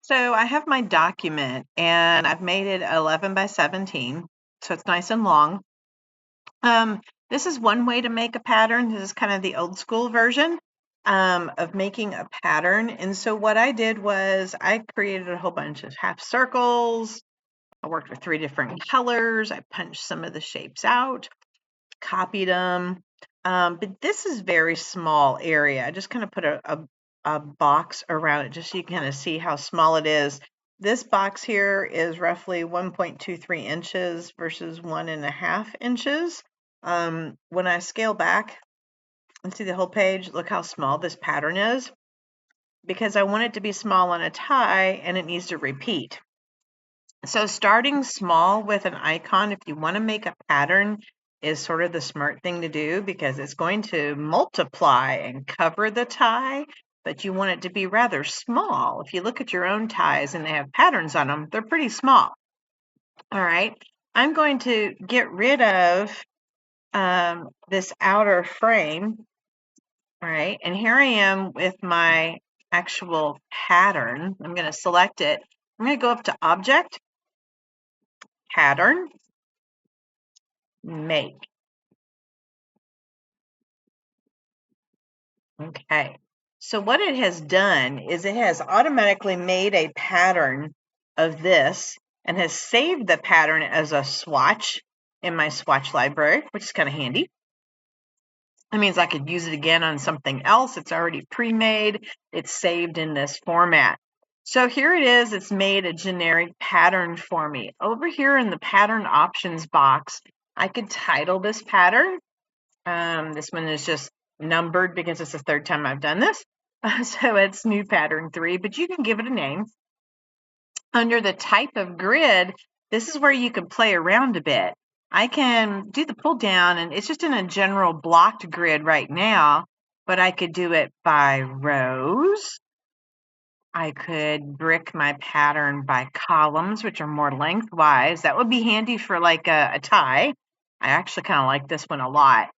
So I have my document and I've made it 11 by 17, so it's nice and long. This is one way to make a pattern. This is kind of the old school version of making a pattern. And so what I did was I created a whole bunch of half circles. I worked with 3 different colors. I punched some of the shapes out, copied them. But this is very small area. I just kind of put a box around it just so you can kind of see how small it is. This box here is roughly 1.23 inches versus 1.5 inches. When I scale back and see the whole page, look how small this pattern is, because I want it to be small on a tie and it needs to repeat. So starting small with an icon, if you want to make a pattern, is sort of the smart thing to do, because it's going to multiply and cover the tie, but you want it to be rather small. If you look at your own ties and they have patterns on them, they're pretty small. All right, I'm going to get rid of this outer frame. All right, and here I am with my actual pattern. I'm going to select it. I'm going to go up to Object, Pattern, Make. Okay, so what it has done is it has automatically made a pattern of this and has saved the pattern as a swatch in my swatch library, which is kind of handy. That means I could use it again on something else. It's already pre-made. It's saved in this format. So here it is. It's made a generic pattern for me. Over here in the pattern options box, I could title this pattern. This one is just numbered because it's the 3rd time I've done this. So it's new pattern 3, but you can give it a name. Under the type of grid, this is where you can play around a bit. I can do the pull down, and it's just in a general blocked grid right now, but I could do it by rows. I could brick my pattern by columns, which are more lengthwise. That would be handy for like a tie. I actually kind of like this one a lot,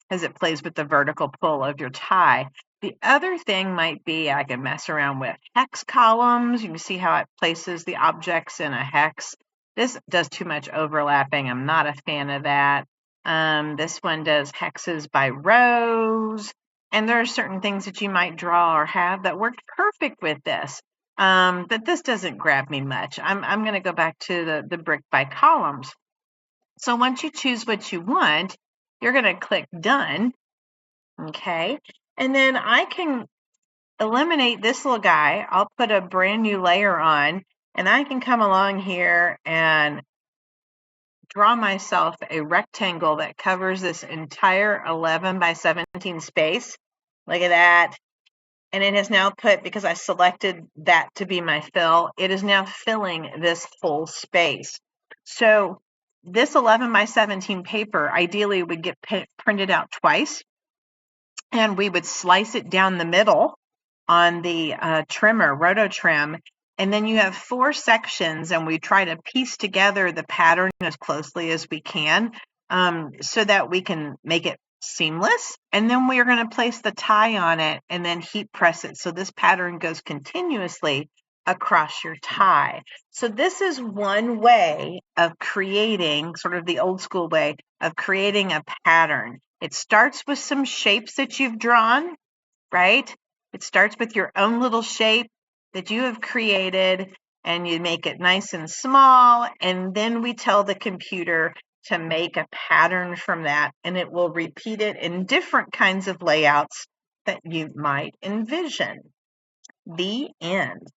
as it plays with the vertical pull of your tie. The other thing might be I can mess around with hex columns. You can see how it places the objects in a hex. This does too much overlapping. I'm not a fan of that. This one does hexes by rows. And there are certain things that you might draw or have that worked perfect with this. But this doesn't grab me much. I'm going to go back to the brick by columns. So once you choose what you want, you're going to click Done. Okay. And then I can eliminate this little guy. I'll put a brand new layer on, and I can come along here and draw myself a rectangle that covers this entire 11 by 17 space. Look at that. And it has now put, because I selected that to be my fill, it is now filling this whole space. So this 11 by 17 paper ideally would get printed out twice, and we would slice it down the middle on the trimmer, roto trim, and then you have 4 sections, and we try to piece together the pattern as closely as we can, so that we can make it seamless. And then we are going to place the tie on it and then heat press it so this pattern goes continuously across your tie. So this is one way of creating, sort of the old school way of creating a pattern. It starts with some shapes that you've drawn, right? It starts with your own little shape that you have created, and you make it nice and small, and then we tell the computer to make a pattern from that, and it will repeat it in different kinds of layouts that you might envision. The end.